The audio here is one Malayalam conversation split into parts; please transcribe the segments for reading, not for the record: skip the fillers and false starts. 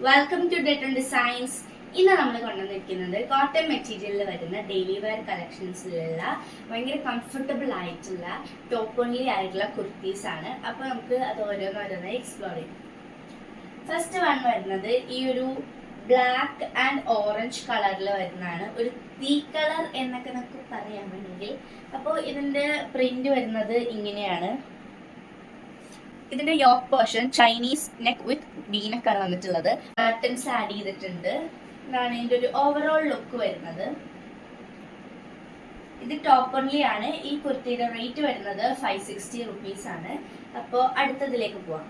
Welcome to ഡേറ്റൺ designs. ഇന്ന് നമ്മൾ കൊണ്ടുവന്നിരിക്കുന്നത് കോട്ടൺ മെറ്റീരിയലിൽ വരുന്ന ഡെയിലി വെയർ കളക്ഷൻസിലുള്ള ഭയങ്കര കംഫർട്ടബിൾ ആയിട്ടുള്ള ടോപ്പ് ഓൺലി ആയിട്ടുള്ള കുർത്തീസ് ആണ്. അപ്പോൾ നമുക്ക് അത് ഓരോന്നോരോന്നായി എക്സ്പ്ലോർ ചെയ്യാം. ഫസ്റ്റ് വൺ വരുന്നത് ഈ ഒരു ബ്ലാക്ക് ആൻഡ് ഓറഞ്ച് കളറിൽ വരുന്നതാണ്. ഒരു തീ കളർ എന്നൊക്കെ നമുക്ക് പറയാൻ വേണമെങ്കിൽ. അപ്പോൾ ഇതിന്റെ പ്രിന്റ് വരുന്നത് ഇങ്ങനെയാണ്. ഇതിന്റെ യോക്ക് പോർഷൻ ചൈനീസ് നെക്ക് വിത്ത് വീനക്ക് ആണ് വന്നിട്ടുള്ളത്. ബട്ടൺസ് ആഡ് ചെയ്തിട്ടുണ്ട്. ഇതാണ് ഇതിന്റെ ഒരു ഓവറോൾ ലുക്ക് വരുന്നത്. ഇത് ടോപ്പ് ഓൺലി ആണ്. ഈ കുർത്തിയുടെ റേറ്റ് വരുന്നത് 560 റുപ്പീസ് ആണ്. അപ്പോൾ അടുത്തതിലേക്ക് പോവാം.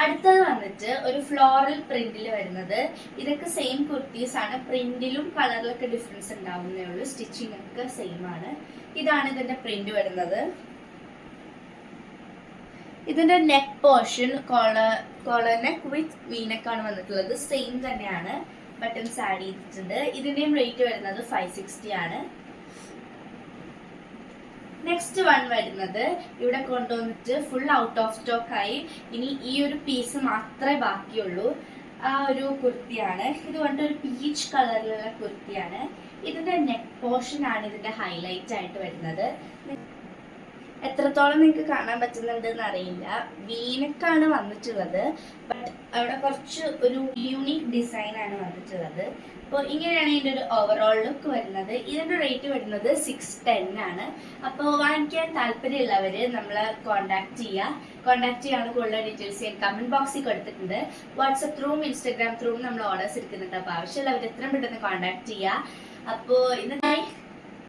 അടുത്തത് വന്നിട്ട് ഒരു ഫ്ലോറൽ പ്രിന്റിൽ വരുന്നത്. ഇതൊക്കെ സെയിം കുർത്തീസ് ആണ്. പ്രിന്റിലും കളറിലൊക്കെ ഡിഫറൻസ് ഉണ്ടാവുന്നേ ഉള്ളൂ. സ്റ്റിച്ചിങ് ഒക്കെ സെയിം ആണ്. ഇതാണ് ഇതിന്റെ പ്രിന്റ് വരുന്നത്. ഇതിന്റെ നെക്ക് പോർഷൻ കോളർ നെക്ക് വിത്ത് വീനക്ക് ആണ് വന്നിട്ടുള്ളത്. സെയിം തന്നെയാണ്. ബട്ടൺസ് ആഡ് ചെയ്തിട്ടുണ്ട്. ഇതിന്റെയും റേറ്റ് വരുന്നത് 560 ആണ്. നെക്സ്റ്റ് വൺ വരുന്നത് ഇവിടെ കൊണ്ടുവന്നിട്ട് ഫുൾ ഔട്ട് ഓഫ് സ്റ്റോക്ക് ആയി. ഇനി ഈ ഒരു പീസ് മാത്രമേ ബാക്കിയുള്ളൂ. ആ ഒരു കുർത്തിയാണ്. ഇത് കൊണ്ട് ഒരു പീച്ച് കളറിലുള്ള കുർത്തിയാണ്. ഇതിന്റെ നെക്ക് പോർഷൻ ആണ് ഇതിന്റെ ഹൈലൈറ്റ് ആയിട്ട് വരുന്നത്. എത്രത്തോളം നിങ്ങൾക്ക് കാണാൻ പറ്റുന്നുണ്ട് എന്ന് അറിയില്ല. വീനക്കാണ് വന്നിട്ടുള്ളത്. ബട്ട് അവിടെ കുറച്ച് ഒരു യൂണിക് ഡിസൈൻ ആണ് വന്നിട്ടുള്ളത്. അപ്പോൾ ഇങ്ങനെയാണ് ഇതിന്റെ ഒരു ഓവറോൾ ലുക്ക് വരുന്നത്. ഇതിന്റെ റേറ്റ് വരുന്നത് 610 ആണ്. അപ്പോൾ വാങ്ങിക്കാൻ താല്പര്യമുള്ളവര് നമ്മളെ കോൺടാക്ട് ചെയ്യാൻ കൂടുതൽ ഡീറ്റെയിൽസ് ഞാൻ കമന്റ് ബോക്സിൽ കൊടുത്തിട്ടുണ്ട്. വാട്സ്ആപ്പ് ത്രൂവും ഇൻസ്റ്റാഗ്രാം ത്രൂവും നമ്മൾ ഓർഡേഴ്സ് എടുക്കുന്നുണ്ട്. അപ്പോൾ ആവശ്യമുള്ളവർ എത്രയും പെട്ടെന്ന് കോൺടാക്ട് ചെയ്യുക. അപ്പോൾ ഇന്നത്തെ